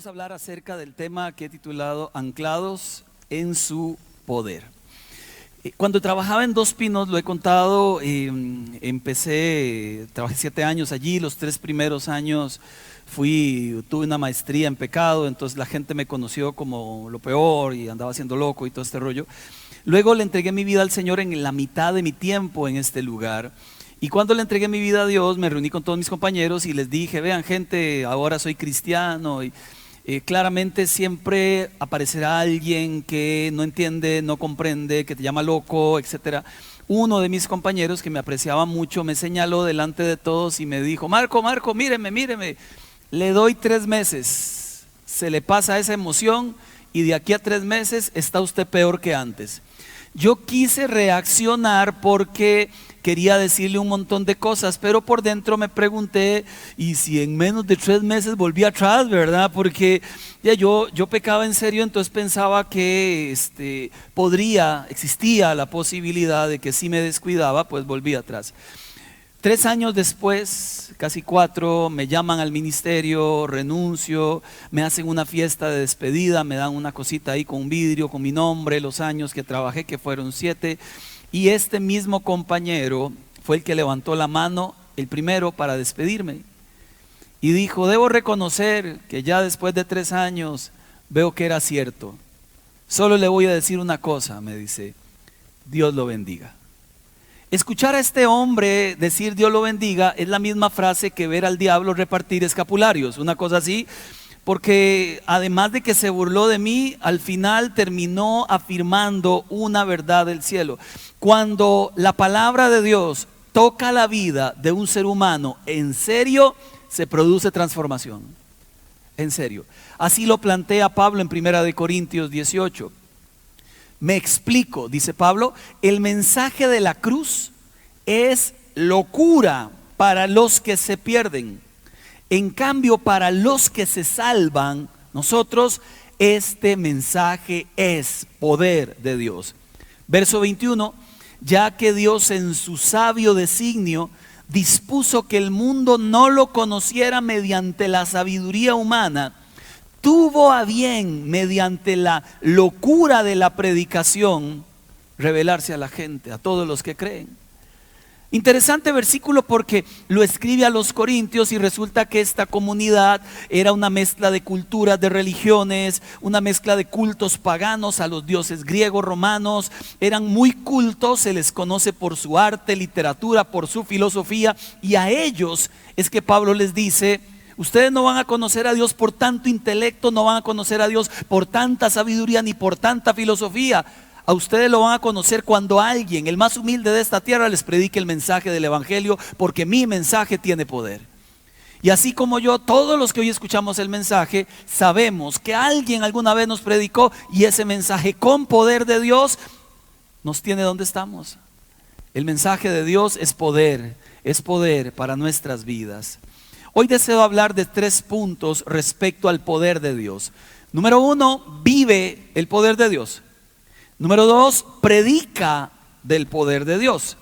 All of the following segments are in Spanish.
a hablar acerca del tema que he titulado Anclados en su poder. Cuando trabajaba en Dos Pinos, lo he contado, trabajé 7 años allí. Los 3 primeros años tuve una maestría en pecado, entonces la gente me conoció como lo peor y andaba siendo loco y todo este rollo. Luego le entregué mi vida al Señor en la mitad de mi tiempo en este lugar. Y cuando le entregué mi vida a Dios, me reuní con todos mis compañeros y les dije: vean, gente, ahora soy cristiano. Y claramente siempre aparecerá alguien que no entiende, no comprende, que te llama loco, etcétera. Uno de mis compañeros, que me apreciaba mucho, me señaló delante de todos y me dijo: Marco, míreme, le doy 3 meses, se le pasa esa emoción y de aquí a 3 meses está usted peor que antes. Yo quise reaccionar porque quería decirle un montón de cosas, pero por dentro me pregunté: ¿y si en menos de 3 meses volví atrás, verdad? Porque ya yo pecaba en serio, entonces pensaba que existía la posibilidad de que si me descuidaba, pues volví atrás. 3 años después, casi 4, me llaman al ministerio, renuncio, me hacen una fiesta de despedida, me dan una cosita ahí con un vidrio, con mi nombre, los años que trabajé, que fueron 7. Y este mismo compañero fue el que levantó la mano, el primero, para despedirme. Y dijo: debo reconocer que ya después de 3 años veo que era cierto. Solo le voy a decir una cosa, me dice: Dios lo bendiga. Escuchar a este hombre decir Dios lo bendiga es la misma frase que ver al diablo repartir escapularios, una cosa así, porque además de que se burló de mí, al final terminó afirmando una verdad del cielo. Cuando la palabra de Dios toca la vida de un ser humano, en serio, se produce transformación. En serio. Así lo plantea Pablo en 1 Corintios 18. Me explico, dice Pablo: el mensaje de la cruz es locura para los que se pierden. En cambio, para los que se salvan, nosotros, este mensaje es poder de Dios. Verso 21, ya que Dios en su sabio designio dispuso que el mundo no lo conociera mediante la sabiduría humana, tuvo a bien, mediante la locura de la predicación, revelarse a la gente, a todos los que creen. Interesante versículo, porque lo escribe a los corintios y resulta que esta comunidad era una mezcla de culturas, de religiones, una mezcla de cultos paganos a los dioses griegos, romanos. Eran muy cultos, se les conoce por su arte, literatura, por su filosofía, y a ellos es que Pablo les dice: ustedes no van a conocer a Dios por tanto intelecto, no van a conocer a Dios por tanta sabiduría ni por tanta filosofía. A ustedes lo van a conocer cuando alguien, el más humilde de esta tierra, les predique el mensaje del evangelio, porque mi mensaje tiene poder. Y así como yo, todos los que hoy escuchamos el mensaje, sabemos que alguien alguna vez nos predicó, y ese mensaje con poder de Dios nos tiene donde estamos. El mensaje de Dios es poder para nuestras vidas. Hoy deseo hablar de 3 puntos respecto al poder de Dios. Número 1, vive el poder de Dios. Número 2, predica del poder de Dios.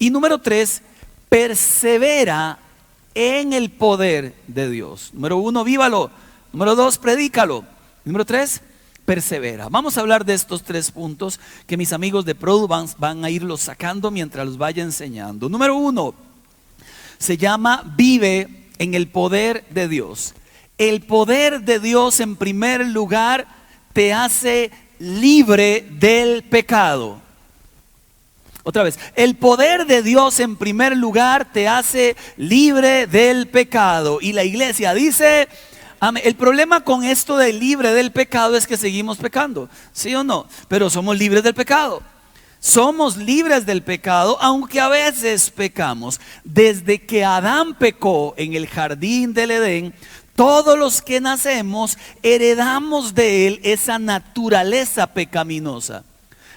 Y número 3, persevera en el poder de Dios. Número 1, vívalo. Número 2, predícalo. Número 3, persevera. Vamos a hablar de estos 3 puntos que mis amigos de Produ van a irlos sacando mientras los vaya enseñando. Número 1, se llama vive en el poder de Dios. El poder de Dios, en primer lugar, te hace libre del pecado. Otra vez, el poder de Dios en primer lugar te hace libre del pecado. Y la iglesia dice amén. El problema con esto de libre del pecado es que seguimos pecando, ¿sí o no? Pero somos libres del pecado. Somos libres del pecado, aunque a veces pecamos. Desde que Adán pecó en el jardín del Edén, todos los que nacemos heredamos de él esa naturaleza pecaminosa.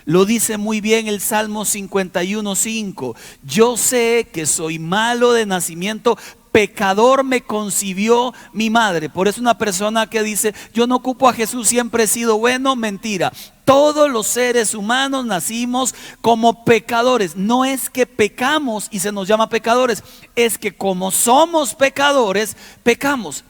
Lo dice muy bien el Salmo 51:5. Yo sé que soy malo de nacimiento, pecador me concibió mi madre. Por eso una persona que dice: yo no ocupo a Jesús, siempre he sido bueno, mentira. Todos los seres humanos nacimos como pecadores. No es que pecamos y se nos llama pecadores, es que como somos pecadores, pecamos.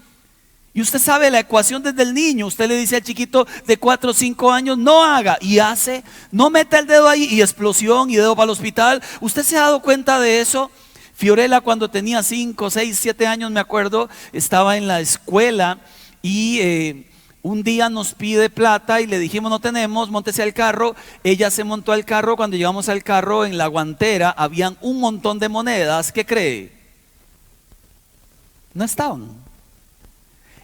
Y usted sabe la ecuación desde el niño. Usted le dice al chiquito de 4 o 5 años, no haga, y hace. No meta el dedo ahí y explosión y dedo para el hospital. ¿Usted se ha dado cuenta de eso? Fiorella, cuando tenía 5, 6, 7 años, me acuerdo, estaba en la escuela y un día nos pide plata y le dijimos no tenemos, móntese al carro. Ella se montó al carro. Cuando llegamos al carro, en la guantera habían un montón de monedas. ¿Qué cree? No estaban.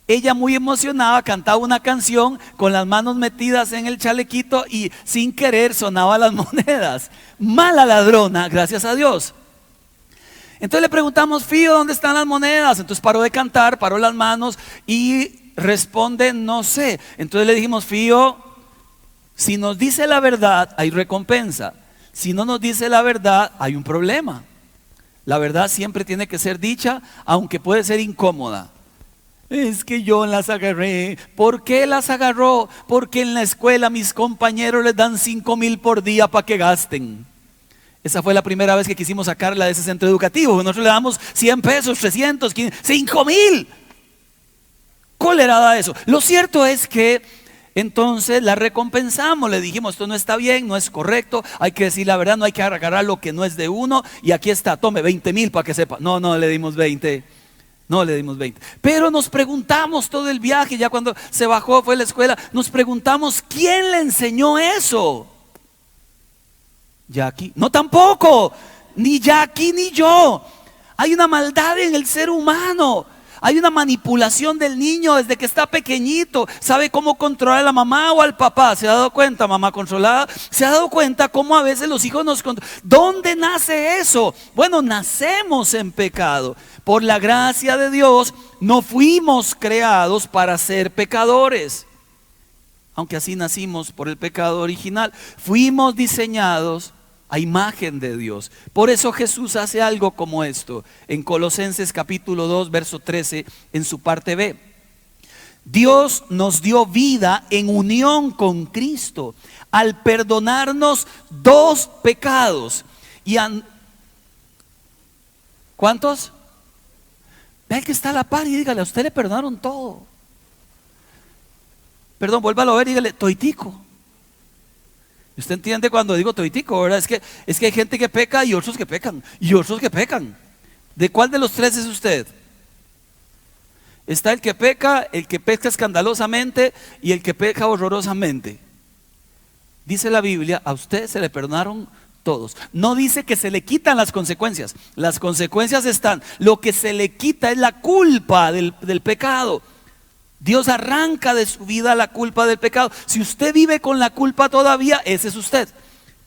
Ella, muy emocionada, cantaba una canción con las manos metidas en el chalequito y sin querer sonaban las monedas. Mala ladrona, gracias a Dios. Entonces le preguntamos, Fío, ¿dónde están las monedas? Entonces paró de cantar, paró las manos y responde, no sé. Entonces le dijimos, Fío, si nos dice la verdad, hay recompensa. Si no nos dice la verdad, hay un problema. La verdad siempre tiene que ser dicha, aunque puede ser incómoda. Es que yo las agarré. ¿Por qué las agarró? Porque en la escuela mis compañeros les dan 5,000 por día para que gasten. Esa fue la primera vez que quisimos sacarla de ese centro educativo. Nosotros le damos 100 pesos, 300, 500, 5,000. Colerada eso. Lo cierto es que entonces la recompensamos. Le dijimos, esto no está bien, no es correcto. Hay que decir la verdad, no hay que agarrar lo que no es de uno. Y aquí está, tome 20,000 para que sepa. No, le dimos 20. No le dimos 20. Pero nos preguntamos todo el viaje, ya cuando se bajó, fue a la escuela, nos preguntamos, ¿quién le enseñó eso? Jackie. No, tampoco. Ni Jackie ni yo. Hay una maldad en el ser humano. Hay una manipulación del niño desde que está pequeñito. Sabe cómo controlar a la mamá o al papá. ¿Se ha dado cuenta, mamá controlada? ¿Se ha dado cuenta cómo a veces los hijos nos controlan? ¿Dónde nace eso? Bueno, nacemos en pecado. Por la gracia de Dios, no fuimos creados para ser pecadores. Aunque así nacimos por el pecado original. Fuimos diseñados a imagen de Dios. Por eso Jesús hace algo como esto. En Colosenses capítulo 2, verso 13, en su parte B. Dios nos dio vida en unión con Cristo al perdonarnos 2 pecados. ¿Cuántos? Ve que está a la par y dígale, a usted le perdonaron todo. Perdón, vuélvalo a ver y dígale, toitico. Usted entiende cuando digo toitico, ¿verdad? Es que hay gente que peca y otros que pecan. Y otros que pecan. ¿De cuál de los 3 es usted? Está el que peca escandalosamente y el que peca horrorosamente. Dice la Biblia, a usted se le perdonaron todos. No dice que se le quitan las consecuencias. Las consecuencias están. Lo que se le quita es la culpa del pecado. Dios arranca de su vida la culpa del pecado. Si usted vive con la culpa todavía, ese es usted.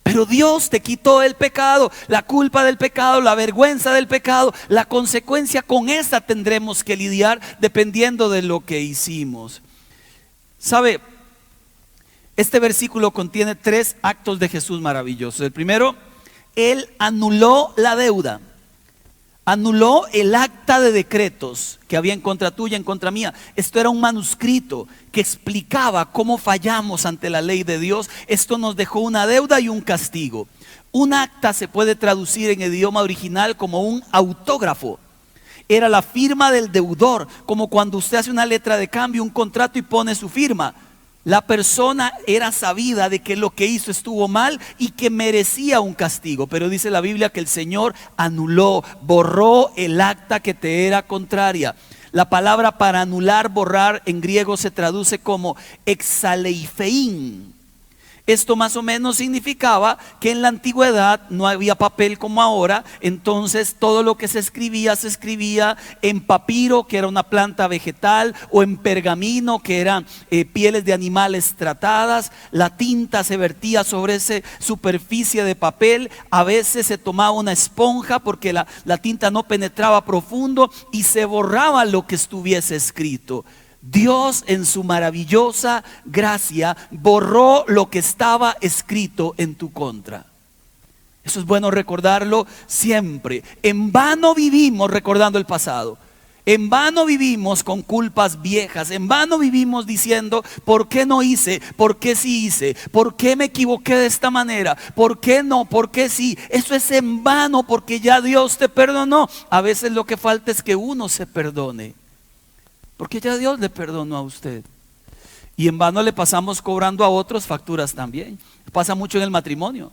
Pero Dios te quitó el pecado, la culpa del pecado, la vergüenza del pecado. La consecuencia, con esa tendremos que lidiar dependiendo de lo que hicimos. ¿Sabe? Este versículo contiene 3 actos de Jesús maravillosos. El primero, Él anuló la deuda. Anuló el acta de decretos que había en contra tuya, en contra mía. Esto era un manuscrito que explicaba cómo fallamos ante la ley de Dios. Esto nos dejó una deuda y un castigo. Un acta se puede traducir en el idioma original como un autógrafo. Era la firma del deudor, como cuando usted hace una letra de cambio, un contrato y pone su firma. La persona era sabida de que lo que hizo estuvo mal y que merecía un castigo. Pero dice la Biblia que el Señor anuló, borró el acta que te era contraria. La palabra para anular, borrar en griego se traduce como exaleifein. Esto más o menos significaba que en la antigüedad no había papel como ahora. Entonces todo lo que se escribía en papiro, que era una planta vegetal, o en pergamino, que eran pieles de animales tratadas. La tinta se vertía sobre esa superficie de papel. A veces se tomaba una esponja porque la tinta no penetraba profundo y se borraba lo que estuviese escrito. Dios, en su maravillosa gracia, borró lo que estaba escrito en tu contra. Eso es bueno recordarlo siempre. En vano vivimos recordando el pasado. En vano vivimos con culpas viejas. En vano vivimos diciendo, ¿por qué no hice? ¿Por qué sí hice? ¿Por qué me equivoqué de esta manera? ¿Por qué no? ¿Por qué sí? Eso es en vano, porque ya Dios te perdonó. A veces lo que falta es que uno se perdone. porque ya Dios le perdonó a usted. Y en vano le pasamos cobrando a otros facturas también. Pasa mucho en el matrimonio.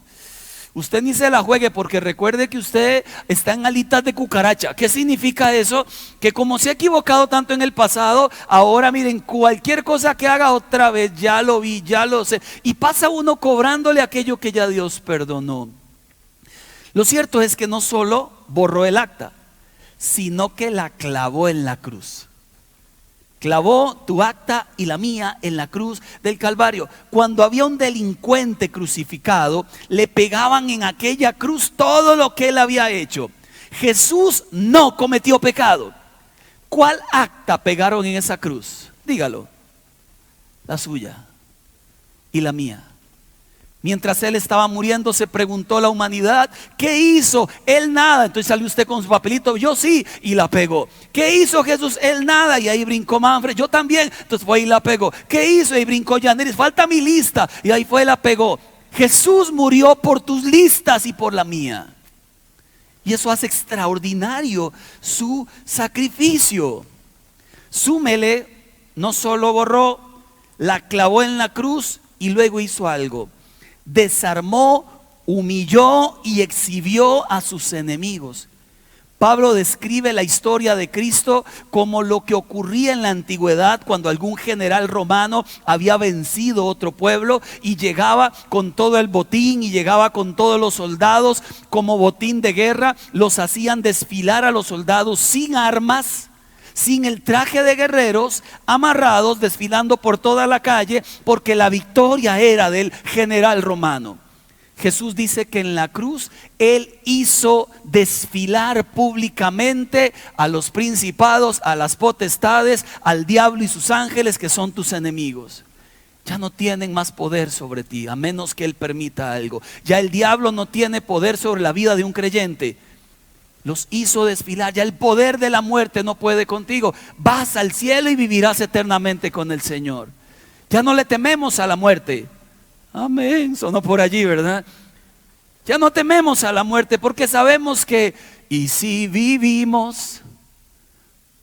Usted ni se la juegue, porque recuerde que usted está en alitas de cucaracha. ¿Qué significa eso? Que como se ha equivocado tanto en el pasado, ahora miren, cualquier cosa que haga otra vez, ya lo vi, ya lo sé. Y pasa uno cobrándole aquello que ya Dios perdonó. Lo cierto es que no solo borró el acta, sino que la clavó en la cruz. Clavó tu acta y la mía en la cruz del Calvario. Cuando había un delincuente crucificado, le pegaban en aquella cruz todo lo que él había hecho. Jesús no cometió pecado. ¿Cuál acta pegaron en esa cruz? Dígalo. La suya y la mía. Mientras él estaba muriendo, se preguntó la humanidad: ¿qué hizo? Él nada. Entonces salió usted con su papelito: yo sí, y la pegó. ¿Qué hizo Jesús? Él nada. Y ahí brincó Manfred: yo también. Entonces fue y la pegó. ¿Qué hizo? Y brincó Yaneris: falta mi lista. Y ahí fue y la pegó. Jesús murió por tus listas y por la mía. Y eso hace extraordinario su sacrificio. Súmele, no solo borró, la clavó en la cruz y luego hizo algo. Desarmó, humilló y exhibió a sus enemigos. Pablo describe la historia de Cristo como lo que ocurría en la antigüedad cuando algún general romano había vencido otro pueblo y llegaba con todo el botín y llegaba con todos los soldados como botín de guerra. Los hacían desfilar a los soldados sin armas, sin el traje de guerreros, amarrados, desfilando por toda la calle, porque la victoria era del general romano. Jesús dice que en la cruz Él hizo desfilar públicamente a los principados, a las potestades, al diablo y sus ángeles, que son tus enemigos. Ya no tienen más poder sobre ti, a menos que Él permita algo. Ya el diablo no tiene poder sobre la vida de un creyente. Los hizo desfilar. Ya el poder de la muerte no puede contigo. Vas al cielo y vivirás eternamente con el Señor. Ya no le tememos a la muerte. Amén. Sonó por allí, ¿verdad? Ya no tememos a la muerte, porque sabemos que y si vivimos,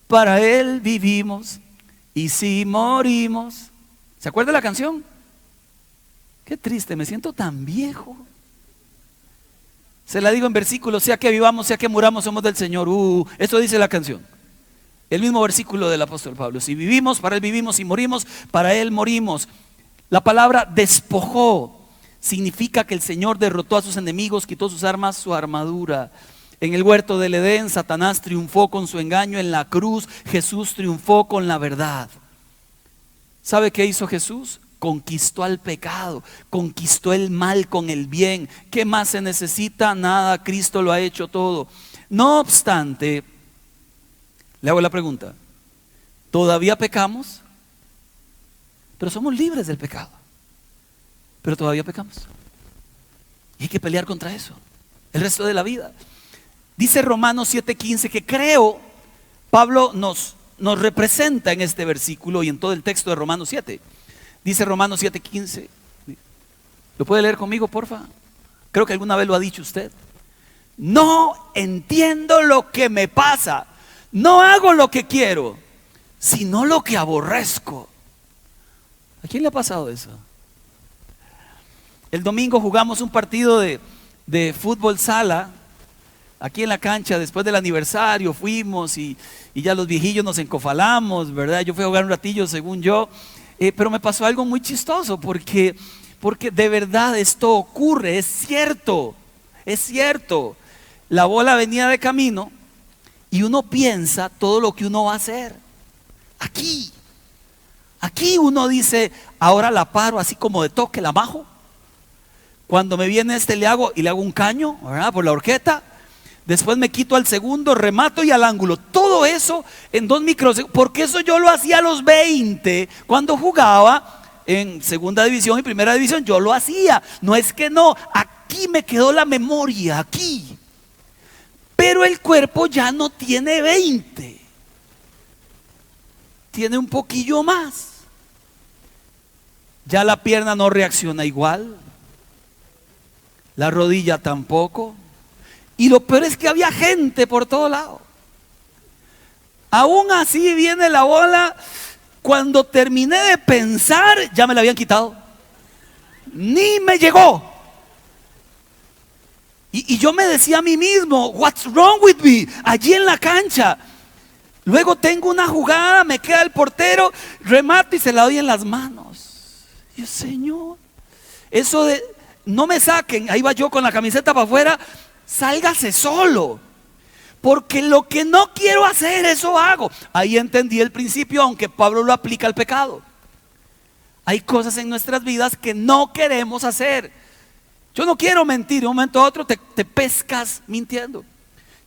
para Él vivimos. Y si morimos. ¿Se acuerda de la canción? Qué triste, me siento tan viejo. Se la digo en versículos: sea que vivamos, sea que muramos, somos del Señor. Eso dice la canción. El mismo versículo del apóstol Pablo: si vivimos, para Él vivimos; si morimos, para Él morimos. La palabra despojó significa que el Señor derrotó a sus enemigos, quitó sus armas, su armadura. En el huerto del Edén, Satanás triunfó con su engaño. En la cruz, Jesús triunfó con la verdad. ¿Sabe qué hizo Jesús? Conquistó al pecado, conquistó el mal con el bien. ¿Qué más se necesita? Nada, Cristo lo ha hecho todo. No obstante, le hago la pregunta: ¿todavía pecamos? Pero somos libres del pecado, pero todavía pecamos. Y hay que pelear contra eso el resto de la vida. Dice Romanos 7:15 que creo Pablo nos representa en este versículo y en todo el texto de Romanos 7. Dice Romanos 7:15. ¿Lo puede leer conmigo, porfa? Creo que alguna vez lo ha dicho usted. No entiendo lo que me pasa. No hago lo que quiero, sino lo que aborrezco. ¿A quién le ha pasado eso? El domingo jugamos un partido de fútbol sala aquí en la cancha. Después del aniversario fuimos y ya los viejillos nos encofalamos, ¿verdad? Yo fui a jugar un ratillo, según yo. Pero me pasó algo muy chistoso porque de verdad esto ocurre, es cierto. La bola venía de camino y uno piensa todo lo que uno va a hacer. Aquí uno dice: ahora la paro así como de toque, la bajo. Cuando me viene le hago un caño, ¿verdad? Por la horqueta. Después me quito al segundo, remato y al ángulo. Todo eso en 2 microsegundos. Porque eso yo lo hacía a los 20. Cuando jugaba en segunda división y primera división, yo lo hacía. No es que no. Aquí me quedó la memoria, aquí. Pero el cuerpo ya no tiene 20. Tiene un poquillo más. Ya la pierna no reacciona igual. La rodilla tampoco. Y lo peor es que había gente por todo lado. Aún así viene la ola. Cuando terminé de pensar, ya me la habían quitado. Ni me llegó. Y yo me decía a mí mismo, what's wrong with me? Allí en la cancha. Luego tengo una jugada, me queda el portero, remato y se la doy en las manos. Y yo, Señor, eso de no me saquen, ahí va yo con la camiseta para afuera, sálgase solo. Porque lo que no quiero hacer, eso hago. Ahí entendí el principio, aunque Pablo lo aplica al pecado. Hay cosas en nuestras vidas que no queremos hacer. Yo no quiero mentir, de un momento a otro te pescas mintiendo.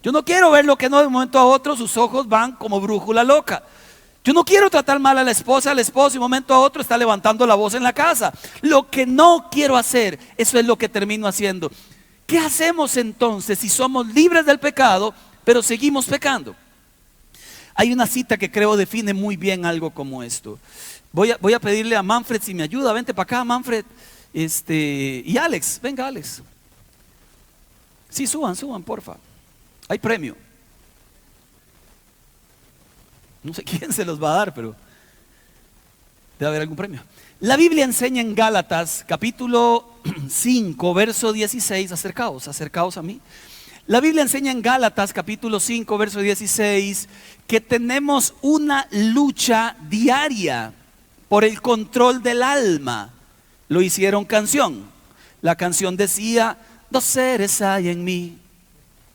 Yo no quiero ver lo que no, de un momento a otro sus ojos van como brújula loca. Yo no quiero tratar mal a la esposa, al esposo, y de un momento a otro está levantando la voz en la casa. Lo que no quiero hacer, eso es lo que termino haciendo. ¿Qué hacemos entonces si somos libres del pecado, pero seguimos pecando? Hay una cita que creo define muy bien algo como esto. Voy a pedirle a Manfred si me ayuda. Vente para acá, Manfred. Y Alex, venga Alex. Sí, suban, porfa. Hay premio. No sé quién se los va a dar, pero debe haber algún premio. La Biblia enseña en Gálatas capítulo 5 verso 16. Acercaos a mí. La Biblia enseña en Gálatas capítulo 5 verso 16 que tenemos una lucha diaria por el control del alma. Lo hicieron canción. La canción decía: dos seres hay en mí.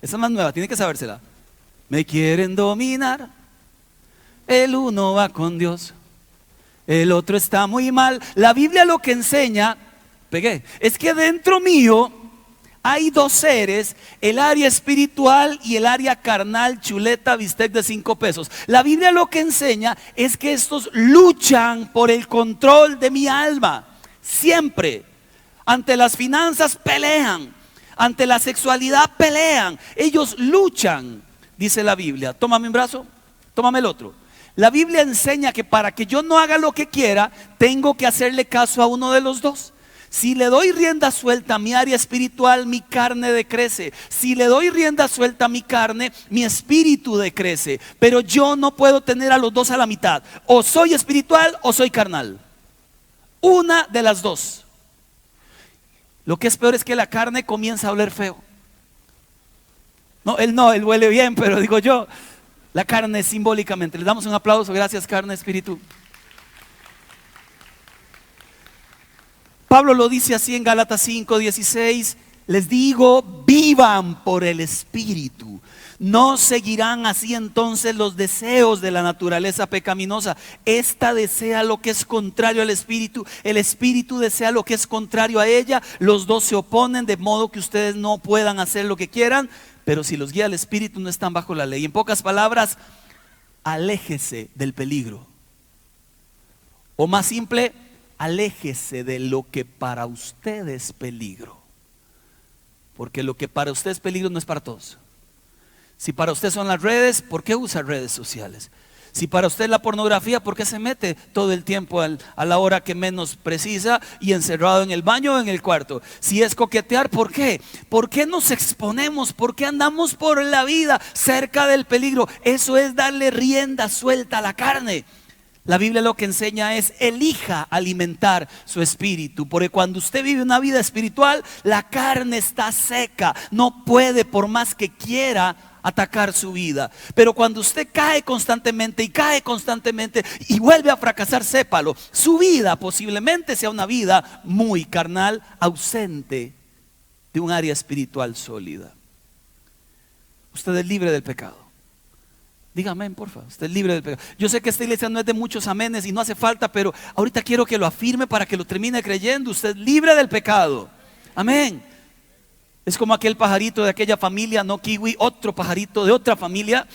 Esa es más nueva, tiene que sabérsela. Me quieren dominar. El uno va con Dios, el otro está muy mal. La Biblia lo que enseña, es que dentro mío hay dos seres, el área espiritual y el área carnal, chuleta, bistec de 5 pesos. La Biblia lo que enseña es que estos luchan por el control de mi alma. Siempre. Ante las finanzas pelean, ante la sexualidad pelean. Ellos luchan, dice la Biblia. Tómame un brazo, tómame el otro. La Biblia enseña que para que yo no haga lo que quiera, tengo que hacerle caso a uno de los dos. Si le doy rienda suelta a mi área espiritual, mi carne decrece. Si le doy rienda suelta a mi carne, mi espíritu decrece. Pero yo no puedo tener a los dos a la mitad. O soy espiritual o soy carnal. Una de las dos. Lo que es peor es que la carne comienza a oler feo. No, él huele bien, pero digo yo, la carne simbólicamente. Les damos un aplauso, gracias carne, espíritu. Pablo lo dice así en Gálatas 5:16. Les digo, vivan por el espíritu. No seguirán así entonces los deseos de la naturaleza pecaminosa. Esta desea lo que es contrario al espíritu, el espíritu desea lo que es contrario a ella. Los dos se oponen, de modo que ustedes no puedan hacer lo que quieran. Pero si los guía el espíritu, no están bajo la ley. En pocas palabras, aléjese del peligro. O más simple, aléjese de lo que para usted es peligro. Porque lo que para usted es peligro no es para todos. Si para usted son las redes, ¿por qué usa redes sociales? Si para usted es la pornografía, ¿por qué se mete todo el tiempo a la hora que menos precisa y encerrado en el baño o en el cuarto? Si es coquetear, ¿por qué? ¿Por qué nos exponemos? ¿Por qué andamos por la vida cerca del peligro? Eso es darle rienda suelta a la carne. La Biblia lo que enseña es: elija alimentar su espíritu, porque cuando usted vive una vida espiritual, la carne está seca, no puede por más que quiera atacar su vida. Pero cuando usted cae constantemente y vuelve a fracasar, sépalo, su vida posiblemente sea una vida muy carnal, ausente de un área espiritual sólida. Usted es libre del pecado. Dígame, por favor, usted es libre del pecado. Yo sé que esta iglesia no es de muchos amenes y no hace falta, pero ahorita quiero que lo afirme para que lo termine creyendo. Usted es libre del pecado. Amén. Es como aquel pajarito de aquella familia, no kiwi, otro pajarito de otra familia,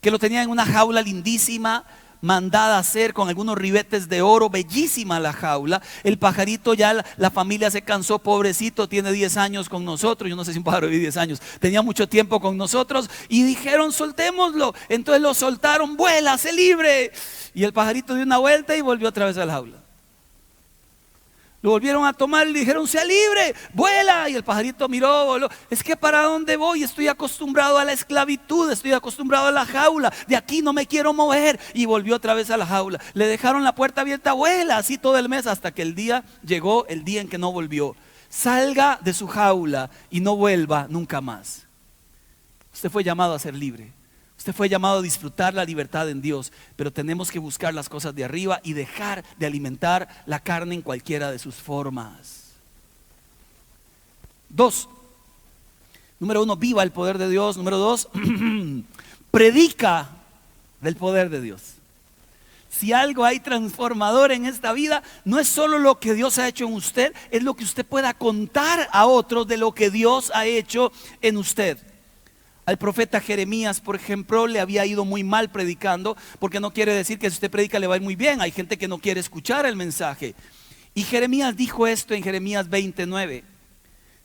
que lo tenía en una jaula lindísima, mandada a hacer con algunos ribetes de oro, bellísima la jaula. El pajarito ya la familia se cansó, pobrecito, tiene 10 años con nosotros. Yo no sé si un pájaro vive 10 años, tenía mucho tiempo con nosotros y dijeron: soltémoslo. Entonces lo soltaron: vuela, sé libre. Y el pajarito dio una vuelta y volvió otra vez a la jaula. Lo volvieron a tomar y le dijeron, sea libre, vuela. Y el pajarito miró, voló. Es que ¿para dónde voy? Estoy acostumbrado a la esclavitud, estoy acostumbrado a la jaula. De aquí no me quiero mover. Y volvió otra vez a la jaula. Le dejaron la puerta abierta, vuela, así todo el mes, hasta que el día llegó, el día en que no volvió. Salga de su jaula y no vuelva nunca más. Usted fue llamado a ser libre. Usted fue llamado a disfrutar la libertad en Dios, pero tenemos que buscar las cosas de arriba y dejar de alimentar la carne en cualquiera de sus formas. 2. Número 1, viva el poder de Dios. Número 2, predica del poder de Dios. Si algo hay transformador en esta vida, no es solo lo que Dios ha hecho en usted, es lo que usted pueda contar a otros de lo que Dios ha hecho en usted. Al profeta Jeremías, por ejemplo, le había ido muy mal predicando, porque no quiere decir que si usted predica le va a ir muy bien. Hay gente que no quiere escuchar el mensaje. Y Jeremías dijo esto en Jeremías 29.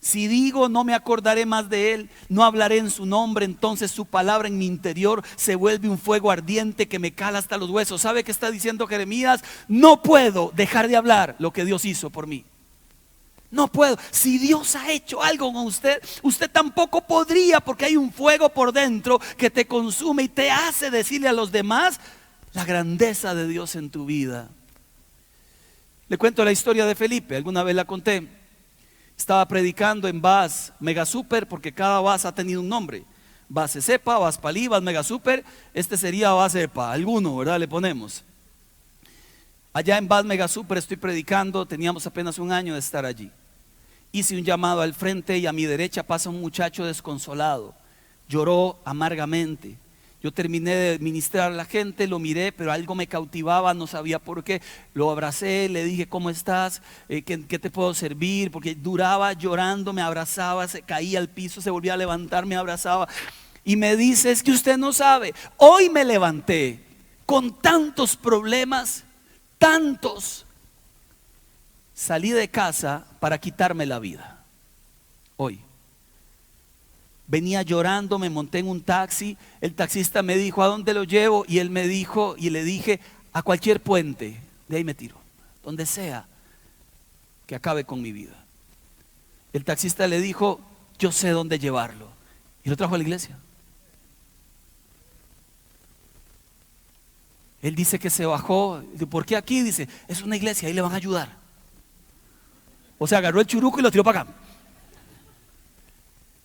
Si digo, no me acordaré más de él, no hablaré en su nombre, entonces su palabra en mi interior se vuelve un fuego ardiente que me cala hasta los huesos. ¿Sabe qué está diciendo Jeremías? No puedo dejar de hablar lo que Dios hizo por mí. No puedo. Si Dios ha hecho algo con usted, usted tampoco podría, porque hay un fuego por dentro que te consume y te hace decirle a los demás la grandeza de Dios en tu vida. Le cuento la historia de Felipe, alguna vez la conté. Estaba predicando en Vaz Mega Super, porque cada Vaz ha tenido un nombre. Vaz Cepa, Vaz Palí, Vaz Mega Super. Este sería Vaz Cepa, alguno, ¿verdad? Le ponemos. Allá en Vaz Mega Super estoy predicando, teníamos apenas un año de estar allí. Hice un llamado al frente y a mi derecha pasa un muchacho desconsolado. Lloró amargamente. Yo terminé de ministrar a la gente, lo miré, pero algo me cautivaba, no sabía por qué. Lo abracé, le dije, ¿cómo estás? ¿Qué te puedo servir? Porque duraba llorando, me abrazaba, se caía al piso, se volvía a levantar, me abrazaba. Y me dice, es que usted no sabe, hoy me levanté con tantos problemas, tantos. Salí de casa para quitarme la vida. Hoy. Venía llorando, me monté en un taxi. El taxista me dijo, ¿a dónde lo llevo? Y él me dijo, y le dije, a cualquier puente. De ahí me tiro, donde sea, que acabe con mi vida. El taxista le dijo, yo sé dónde llevarlo. Y lo trajo a la iglesia. Él dice que se bajó. ¿Por qué aquí? Dice, es una iglesia, ahí le van a ayudar. O sea, agarró el churuco y lo tiró para acá.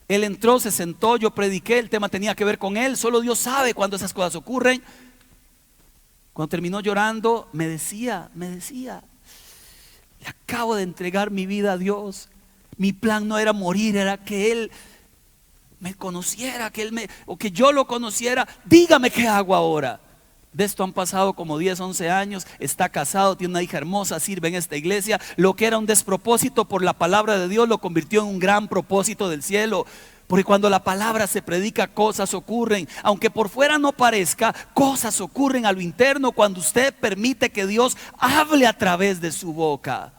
Él entró, se sentó, yo prediqué, el tema tenía que ver con él. Solo Dios sabe cuándo esas cosas ocurren. Cuando terminó llorando, me decía, le acabo de entregar mi vida a Dios. Mi plan no era morir, era que Él me conociera, o que yo lo conociera. Dígame qué hago ahora. De esto han pasado como 10, 11 años, está casado, tiene una hija hermosa, sirve en esta iglesia. Lo que era un despropósito por la palabra de Dios lo convirtió en un gran propósito del cielo. Porque cuando la palabra se predica, cosas ocurren. Aunque por fuera no parezca, cosas ocurren a lo interno cuando usted permite que Dios hable a través de su boca.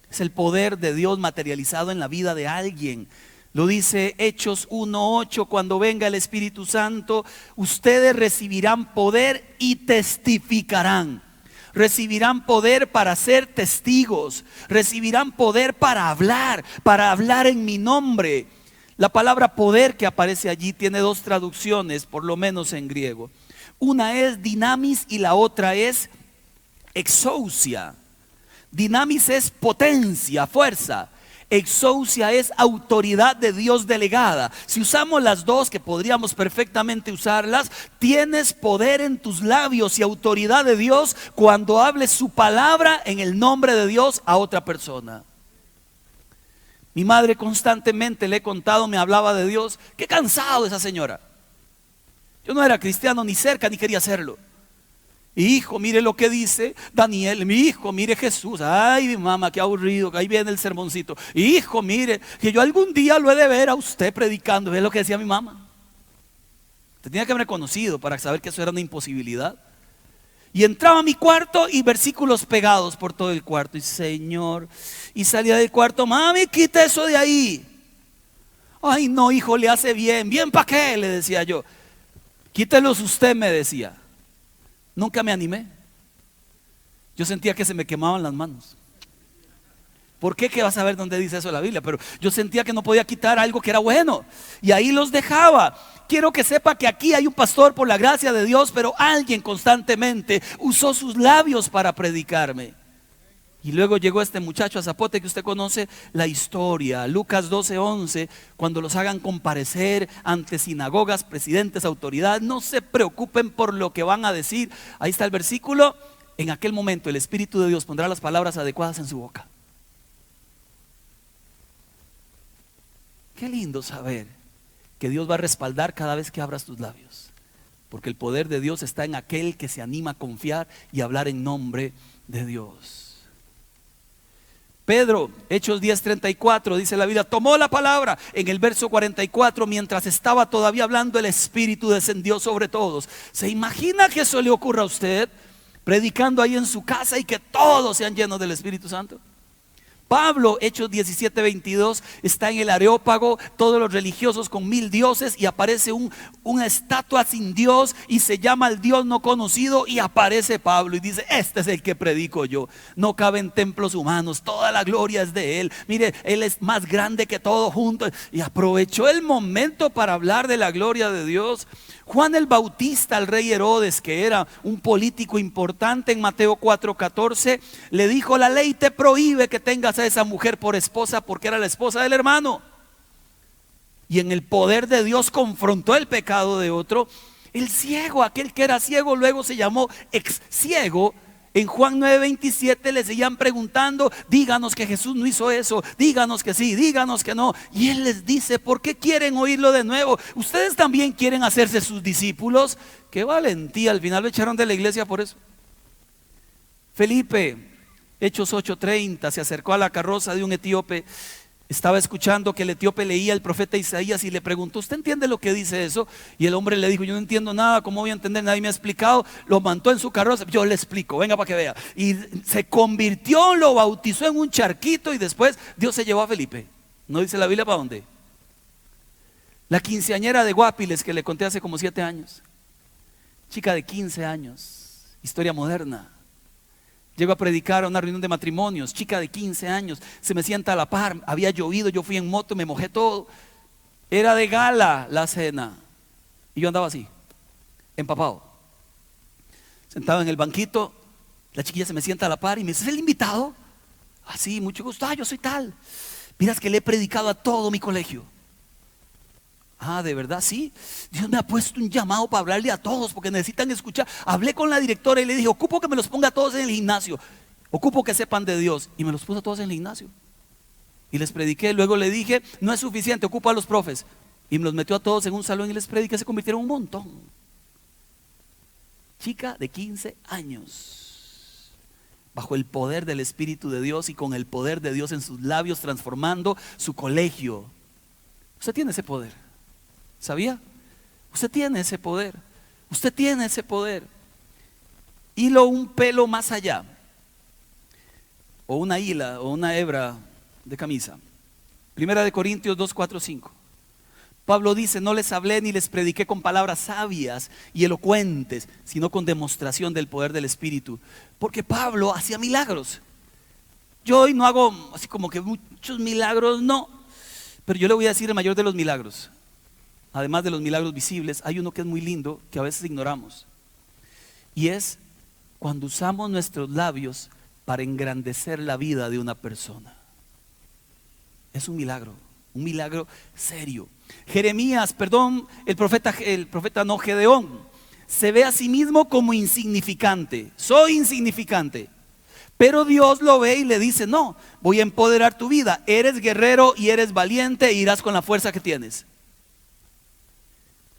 Es el poder de Dios materializado en la vida de alguien. Lo dice Hechos 1:8, cuando venga el Espíritu Santo, ustedes recibirán poder y testificarán. Recibirán poder para ser testigos. Recibirán poder para hablar en mi nombre. La palabra poder que aparece allí tiene dos traducciones, por lo menos en griego. Una es dinamis y la otra es exousia. Dinamis es potencia, fuerza. Exousia es autoridad de Dios delegada. Si usamos las dos, que podríamos perfectamente usarlas, tienes poder en tus labios y autoridad de Dios cuando hables su palabra en el nombre de Dios a otra persona. Mi madre constantemente, le he contado, me hablaba de Dios. Qué cansado esa señora. Yo no era cristiano ni cerca, ni quería serlo. Hijo, mire lo que dice Daniel. Mi hijo, mire Jesús. Ay, mi mamá, qué aburrido, que ahí viene el sermoncito. Hijo, mire, que yo algún día lo he de ver a usted predicando. ¿Ve lo que decía mi mamá? Usted tenía que haberme conocido para saber que eso era una imposibilidad. Y entraba a mi cuarto y versículos pegados por todo el cuarto. Y Señor, y salía del cuarto, mami, quita eso de ahí. Ay, no, hijo, le hace bien. ¿Bien para qué? Le decía yo. Quítelos usted, me decía. Nunca me animé. Yo sentía que se me quemaban las manos. ¿Por qué? Que vas a ver dónde dice eso la Biblia. Pero yo sentía que no podía quitar algo que era bueno. Y ahí los dejaba. Quiero que sepa que aquí hay un pastor por la gracia de Dios, pero alguien constantemente usó sus labios para predicarme. Y luego llegó este muchacho a Zapote que usted conoce la historia, Lucas 12:11, cuando los hagan comparecer ante sinagogas, presidentes, autoridades, no se preocupen por lo que van a decir. Ahí está el versículo. En aquel momento el Espíritu de Dios pondrá las palabras adecuadas en su boca. Qué lindo saber que Dios va a respaldar cada vez que abras tus labios, porque el poder de Dios está en aquel que se anima a confiar y hablar en nombre de Dios. Pedro, Hechos 10:34, dice la Biblia, tomó la palabra en el verso 44, mientras estaba todavía hablando, el Espíritu descendió sobre todos. ¿Se imagina que eso le ocurra a usted, predicando ahí en su casa y que todos sean llenos del Espíritu Santo? Pablo, Hechos 17:22, está en el Areópago, todos los religiosos con 1000 dioses, y aparece una estatua sin Dios y se llama el Dios no conocido, y aparece Pablo y dice: este es el que predico yo. No caben templos humanos, toda la gloria es de él. Mire, él es más grande que todo junto. Y aprovechó el momento para hablar de la gloria de Dios. Juan el Bautista al rey Herodes, que era un político importante, en Mateo 4:14, le dijo: la ley te prohíbe que tengas a esa mujer por esposa, porque era la esposa del hermano. Y en el poder de Dios confrontó el pecado de otro. El ciego, aquel que era ciego, luego se llamó ex ciego. En Juan 9:27 le seguían preguntando: díganos que Jesús no hizo eso, díganos que sí, díganos que no. Y él les dice: ¿por qué quieren oírlo de nuevo? ¿Ustedes también quieren hacerse sus discípulos? Qué valentía, al final lo echaron de la iglesia por eso. Felipe, Hechos 8:30, se acercó a la carroza de un etíope. Estaba escuchando que el etíope leía el profeta Isaías y le preguntó: ¿usted entiende lo que dice eso? Y el hombre le dijo: yo no entiendo nada, ¿cómo voy a entender? Nadie me ha explicado. Lo montó en su carroza: yo le explico, venga para que vea. Y se convirtió, lo bautizó en un charquito, y después Dios se llevó a Felipe. ¿No dice la Biblia para dónde? La quinceañera de Guapiles que le conté hace como 7 años, chica de 15 años, historia moderna. Llego a predicar a una reunión de matrimonios, chica de 15 años, se me sienta a la par, había llovido, yo fui en moto, me mojé todo. Era de gala la cena y yo andaba así, empapado, sentado en el banquito. La chiquilla se me sienta a la par y me dice: ¿es el invitado? Así, mucho gusto. Yo soy tal. Miras que le he predicado a todo mi colegio. ¿de verdad? Sí, Dios me ha puesto un llamado para hablarle a todos, porque necesitan escuchar. Hablé con la directora y le dije: ocupo que me los ponga a todos en el gimnasio, ocupo que sepan de Dios. Y me los puso a todos en el gimnasio y les prediqué. Luego le dije: no es suficiente, ocupo a los profes. Y me los metió a todos en un salón y les prediqué. Se convirtieron un montón. Chica de 15 años, bajo el poder del Espíritu de Dios y con el poder de Dios en sus labios, transformando su colegio. Usted tiene ese poder, ¿sabía? Usted tiene ese poder. Usted tiene ese poder. Hilo un pelo más allá, o una hila, o una hebra de camisa. Primera de Corintios 2, 4, 5. Pablo dice: no les hablé ni les prediqué con palabras sabias y elocuentes, sino con demostración del poder del Espíritu. Porque Pablo hacía milagros. Yo hoy no hago así como que muchos milagros, no. Pero yo le voy a decir el mayor de los milagros. Además de los milagros visibles, hay uno que es muy lindo, que a veces ignoramos. Y es cuando usamos nuestros labios para engrandecer la vida de una persona. Es un milagro serio. Jeremías, el profeta no, Gedeón, se ve a sí mismo como insignificante. Soy insignificante. Pero Dios lo ve y le dice: no, voy a empoderar tu vida. Eres guerrero y eres valiente, e irás con la fuerza que tienes.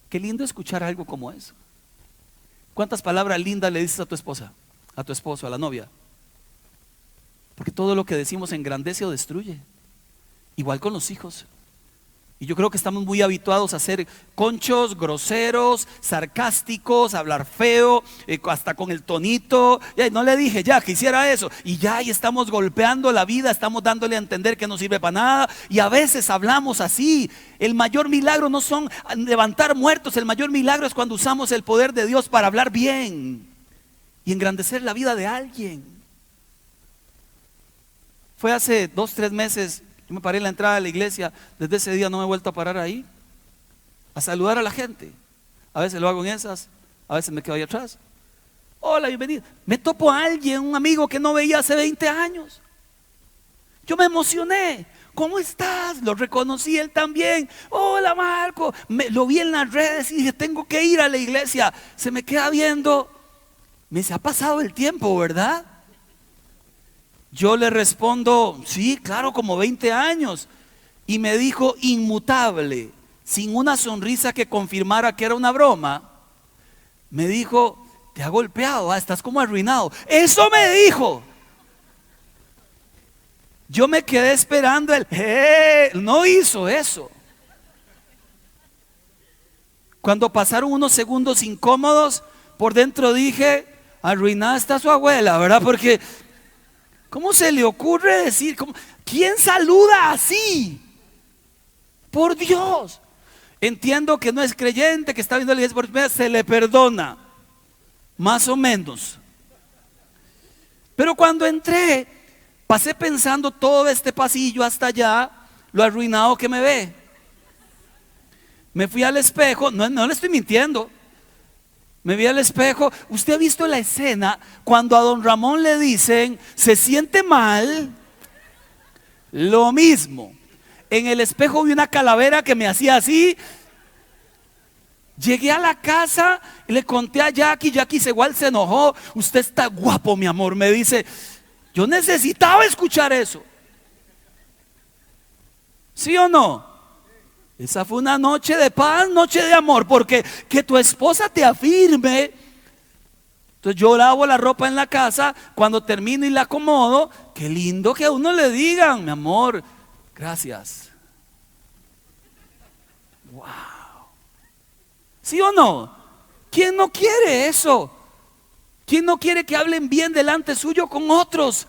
Qué lindo escuchar algo como eso. ¿Cuántas palabras lindas le dices a tu esposa, a tu esposo, a la novia? Porque todo lo que decimos engrandece o destruye. Igual con los hijos. Y yo creo que estamos muy habituados a ser conchos, groseros, sarcásticos, a hablar feo, hasta con el tonito. No le dije ya que hiciera eso. Y estamos golpeando la vida, estamos dándole a entender que no sirve para nada. Y a veces hablamos así. El mayor milagro no son levantar muertos. El mayor milagro es cuando usamos el poder de Dios para hablar bien y engrandecer la vida de alguien. Fue hace 2, 3 meses, yo me paré en la entrada de la iglesia, desde ese día no me he vuelto a parar ahí, a saludar a la gente. A veces lo hago en esas, a veces me quedo ahí atrás. Hola, bienvenido. Me topo a alguien, un amigo que no veía hace 20 años. Yo me emocioné. ¿Cómo estás? Lo reconocí él también. Hola, Marco. Lo vi en las redes y dije, tengo que ir a la iglesia. Se me queda viendo. Me dice, ha pasado el tiempo, ¿verdad? Yo le respondo, sí, claro, como 20 años. Y me dijo, inmutable, sin una sonrisa que confirmara que era una broma. Me dijo, te ha golpeado, estás como arruinado. Eso me dijo. Yo me quedé esperando él no hizo eso. Cuando pasaron unos segundos incómodos, por dentro dije, arruinada está su abuela, ¿verdad? Porque ¿cómo se le ocurre decir? ¿Quién saluda así? Por Dios. Entiendo que no es creyente, que está viendo la iglesia por primera vez, se le perdona, más o menos. Pero cuando entré, pasé pensando todo este pasillo hasta allá, lo arruinado que me ve. Me fui al espejo, no le estoy mintiendo. Me vi al espejo. ¿Usted ha visto la escena cuando a don Ramón le dicen, se siente mal? Lo mismo. En el espejo vi una calavera que me hacía así. Llegué a la casa y le conté a Jackie. Jackie igual se enojó. Usted está guapo, mi amor. Me dice, yo necesitaba escuchar eso. ¿Sí o no? Esa fue una noche de paz, noche de amor, porque que tu esposa te afirme. Entonces yo lavo la ropa en la casa, cuando termino y la acomodo, qué lindo que a uno le digan, mi amor, gracias. Wow. ¿Sí o no? ¿Quién no quiere eso? ¿Quién no quiere que hablen bien delante suyo con otros?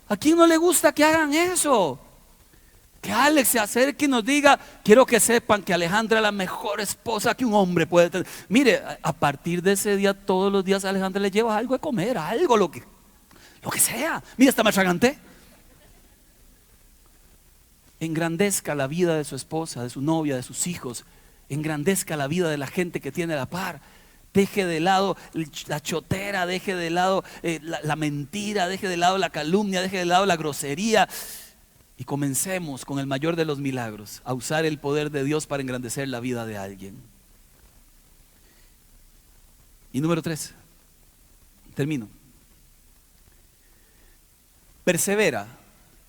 ¿A quién no le gusta que hagan eso? Que Alex se acerque y nos diga, quiero que sepan que Alejandra es la mejor esposa que un hombre puede tener. Mire, a partir de ese día, todos los días a Alejandra le lleva algo de comer, algo, lo que sea. Mira, hasta me atraganté. Engrandezca la vida de su esposa, de su novia, de sus hijos. Engrandezca la vida de la gente que tiene a la par. Deje de lado la chotera, deje de lado la mentira, deje de lado la calumnia, deje de lado la grosería. Y comencemos con el mayor de los milagros, a usar el poder de Dios para engrandecer la vida de alguien. Y número 3, termino. Persevera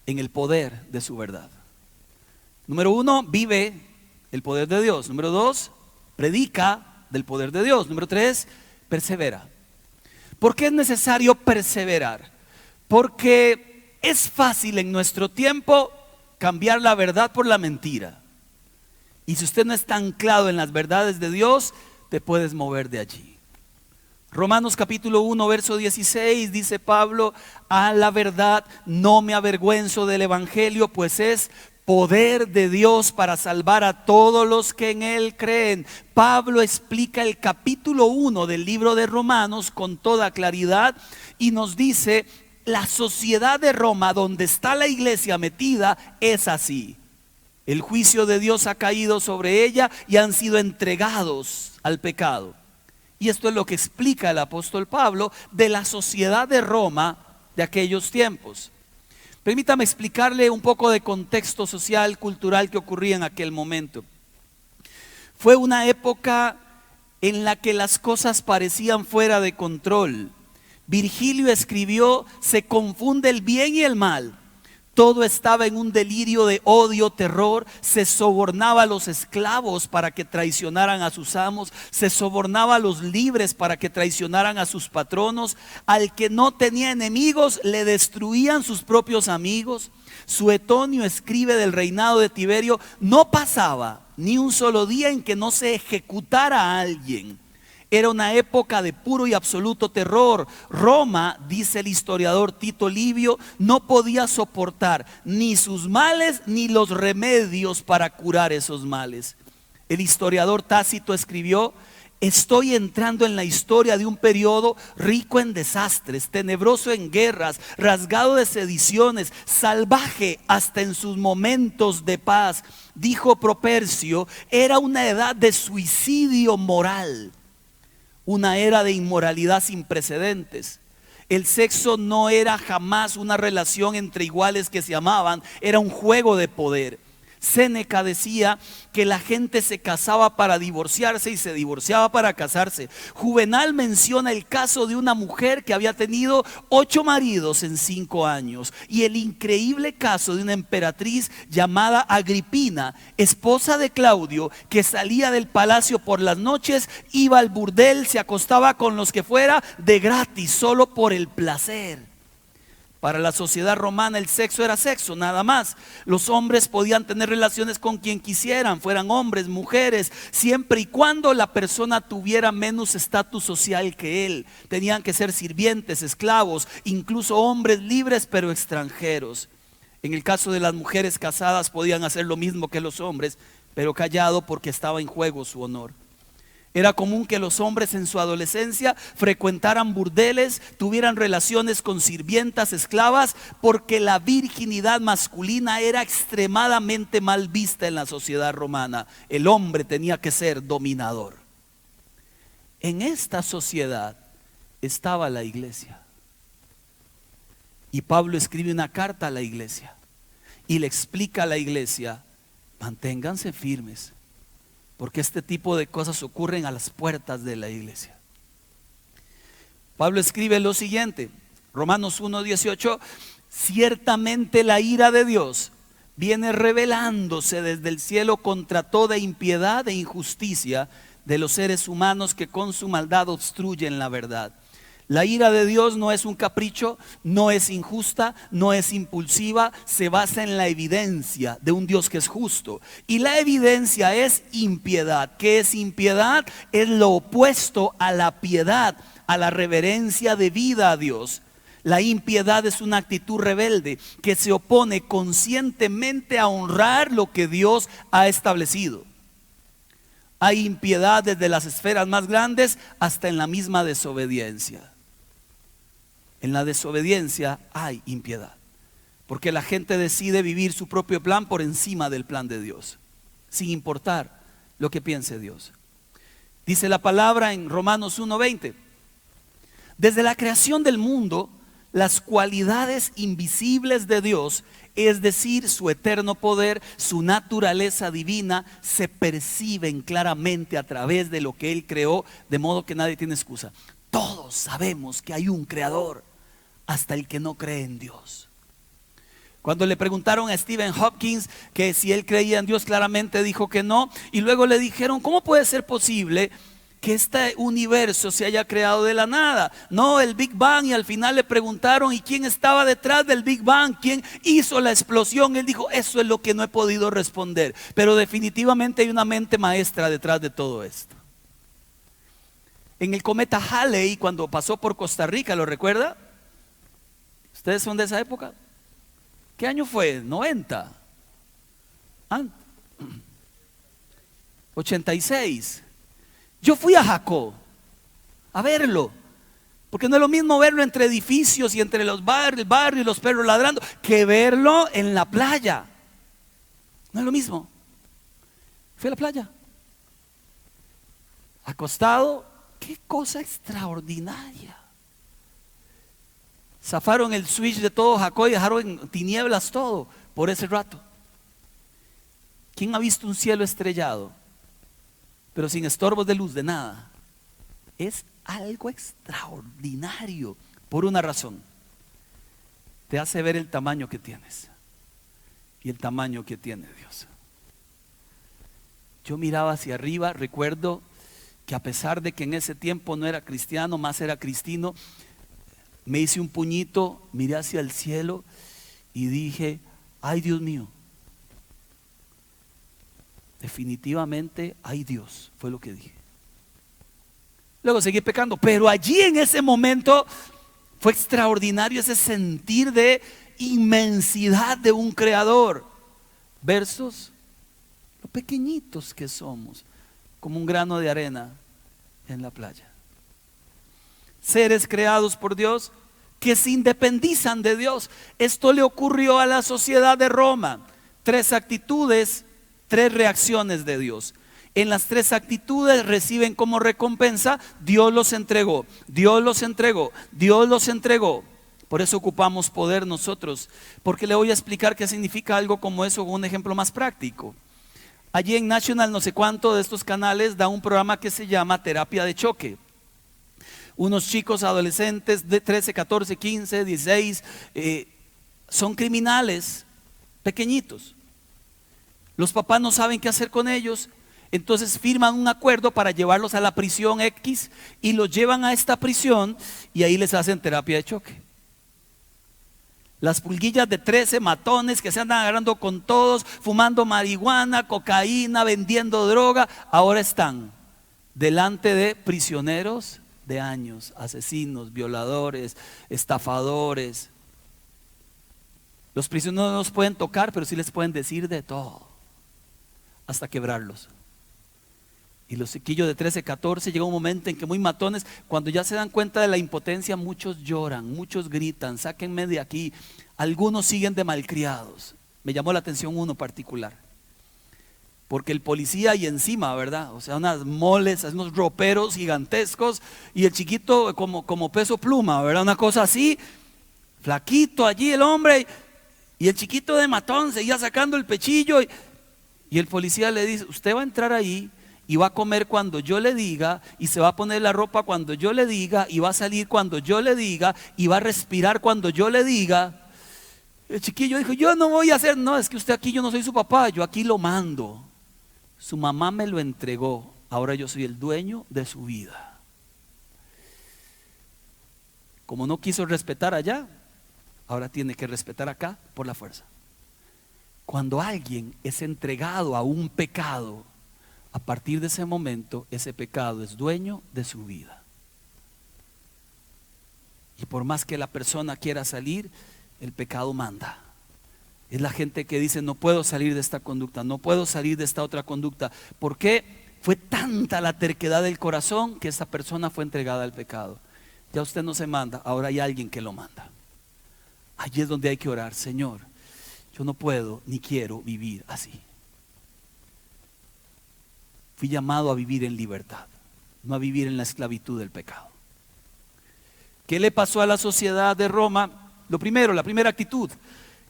en el poder de su verdad. Número 1, vive el poder de Dios. Número 2, predica del poder de Dios. Número 3, persevera. ¿Por qué es necesario perseverar? Porque es fácil en nuestro tiempo cambiar la verdad por la mentira. Y si usted no está anclado en las verdades de Dios, te puedes mover de allí. Romanos capítulo 1, verso 16, dice Pablo, a la verdad no me avergüenzo del evangelio, pues es poder de Dios para salvar a todos los que en él creen. Pablo explica el capítulo 1 del libro de Romanos con toda claridad y nos dice, la sociedad de Roma, donde está la iglesia metida, es así. El juicio de Dios ha caído sobre ella y han sido entregados al pecado. Y esto es lo que explica el apóstol Pablo de la sociedad de Roma de aquellos tiempos. Permítame explicarle un poco de contexto social, cultural que ocurría en aquel momento. Fue una época en la que las cosas parecían fuera de control. Virgilio escribió, se confunde el bien y el mal. Todo estaba en un delirio de odio, terror. Se sobornaba a los esclavos para que traicionaran a sus amos. Se sobornaba a los libres para que traicionaran a sus patronos. Al que no tenía enemigos, le destruían sus propios amigos. Suetonio escribe del reinado de Tiberio, no pasaba ni un solo día en que no se ejecutara a alguien. Era una época de puro y absoluto terror. Roma, dice el historiador Tito Livio, no podía soportar ni sus males ni los remedios para curar esos males. El historiador Tácito escribió, Estoy entrando en la historia de un periodo rico en desastres, tenebroso en guerras, rasgado de sediciones, salvaje hasta en sus momentos de paz. Dijo Propercio, era una edad de suicidio moral, una era de inmoralidad sin precedentes. El sexo no era jamás una relación entre iguales que se amaban, era un juego de poder. Séneca decía que la gente se casaba para divorciarse y se divorciaba para casarse. Juvenal menciona el caso de una mujer que había tenido 8 maridos en 5 años, y el increíble caso de una emperatriz llamada Agripina, esposa de Claudio, que salía del palacio por las noches, iba al burdel, se acostaba con los que fuera de gratis, solo por el placer. Para la sociedad romana el sexo era sexo, nada más. Los hombres podían tener relaciones con quien quisieran, fueran hombres, mujeres, siempre y cuando la persona tuviera menos estatus social que él. Tenían que ser sirvientes, esclavos, incluso hombres libres pero extranjeros. En el caso de las mujeres casadas podían hacer lo mismo que los hombres, pero callado porque estaba en juego su honor. Era común que los hombres en su adolescencia frecuentaran burdeles, tuvieran relaciones con sirvientas, esclavas, porque la virginidad masculina era extremadamente mal vista en la sociedad romana. El hombre tenía que ser dominador. En esta sociedad estaba la iglesia. Y Pablo escribe una carta a la iglesia y le explica a la iglesia: manténganse firmes, porque este tipo de cosas ocurren a las puertas de la iglesia. Pablo escribe lo siguiente, Romanos 1:18: ciertamente la ira de Dios viene revelándose desde el cielo contra toda impiedad e injusticia de los seres humanos que con su maldad obstruyen la verdad. La ira de Dios no es un capricho, no es injusta, no es impulsiva, se basa en la evidencia de un Dios que es justo. Y la evidencia es impiedad. ¿Qué es impiedad? Es lo opuesto a la piedad, a la reverencia debida a Dios. La impiedad es una actitud rebelde que se opone conscientemente a honrar lo que Dios ha establecido. Hay impiedad desde las esferas más grandes hasta en la misma desobediencia. En la desobediencia hay impiedad, porque la gente decide vivir su propio plan por encima del plan de Dios, sin importar lo que piense Dios. Dice la palabra en Romanos 1:20: desde la creación del mundo, las cualidades invisibles de Dios, es decir, su eterno poder, su naturaleza divina, se perciben claramente a través de lo que Él creó, de modo que nadie tiene excusa. Todos sabemos que hay un creador, hasta el que no cree en Dios. Cuando le preguntaron a Stephen Hopkins que si él creía en Dios, claramente dijo que no. Y luego le dijeron: ¿cómo puede ser posible que este universo se haya creado de la nada? No, el Big Bang. Y al final le preguntaron: ¿y quién estaba detrás del Big Bang? ¿Quién hizo la explosión? Él dijo: eso es lo que no he podido responder, pero definitivamente hay una mente maestra detrás de todo esto. En el cometa Halley, cuando pasó por Costa Rica, ¿lo recuerda? ¿Ustedes son de esa época? ¿Qué año fue? 90. 86. Yo fui a Jacó a verlo, porque no es lo mismo verlo entre edificios y entre el barrio y los perros ladrando, que verlo en la playa. No es lo mismo. Fui a la playa, acostado. Qué cosa extraordinaria. Zafaron el switch de todo Jacó y dejaron en tinieblas todo por ese rato. ¿Quién ha visto un cielo estrellado, pero sin estorbos de luz, de nada? Es algo extraordinario por una razón: te hace ver el tamaño que tienes y el tamaño que tiene Dios. Yo miraba hacia arriba, recuerdo que a pesar de que en ese tiempo no era cristiano, más era cristino, me hice un puñito, miré hacia el cielo y dije: ay, Dios mío, definitivamente hay Dios, fue lo que dije. Luego seguí pecando, pero allí en ese momento fue extraordinario ese sentir de inmensidad de un creador versus lo pequeñitos que somos, como un grano de arena en la playa. Seres creados por Dios que se independizan de Dios. Esto le ocurrió a la sociedad de Roma. 3 actitudes, 3 reacciones de Dios. En las 3 actitudes reciben como recompensa: Dios los entregó, Dios los entregó, Dios los entregó. Por eso ocupamos poder nosotros, porque le voy a explicar qué significa algo como eso con un ejemplo más práctico. Allí en National no sé cuánto de estos canales da un programa que se llama Terapia de Choque. Unos chicos adolescentes de 13, 14, 15, 16 son criminales pequeñitos. Los papás no saben qué hacer con ellos, entonces firman un acuerdo para llevarlos a la prisión X y los llevan a esta prisión y ahí les hacen terapia de choque. Las pulguillas de 13 matones que se andan agarrando con todos, fumando marihuana, cocaína, vendiendo droga, ahora están delante de prisioneros de años, asesinos, violadores, estafadores. Los prisioneros no los pueden tocar, pero sí les pueden decir de todo, hasta quebrarlos. Y los chiquillos de 13, 14, llega un momento en que muy matones, cuando ya se dan cuenta de la impotencia, muchos lloran, muchos gritan: sáquenme de aquí. Algunos siguen de malcriados. Me llamó la atención uno particular, porque el policía y encima, ¿verdad? O sea, unas moles, unos roperos gigantescos, y el chiquito como peso pluma, ¿verdad? Una cosa así, flaquito allí el hombre, y el chiquito de matón seguía sacando el pechillo, y el policía le dice: usted va a entrar ahí y va a comer cuando yo le diga, y se va a poner la ropa cuando yo le diga, y va a salir cuando yo le diga, y va a respirar cuando yo le diga. El chiquillo dijo: yo no voy a hacer. No, es que usted aquí, yo no soy su papá, yo aquí lo mando. Su mamá me lo entregó, ahora yo soy el dueño de su vida. Como no quiso respetar allá, ahora tiene que respetar acá por la fuerza. Cuando alguien es entregado a un pecado, a partir de ese momento, ese pecado es dueño de su vida. Y por más que la persona quiera salir, el pecado manda. Es la gente que dice: no puedo salir de esta conducta, no puedo salir de esta otra conducta. ¿Por qué? Fue tanta la terquedad del corazón que esa persona fue entregada al pecado. Ya usted no se manda, ahora hay alguien que lo manda. Allí es donde hay que orar: Señor, yo no puedo ni quiero vivir así. Fui llamado a vivir en libertad, no a vivir en la esclavitud del pecado. ¿Qué le pasó a la sociedad de Roma? Lo primero, la primera actitud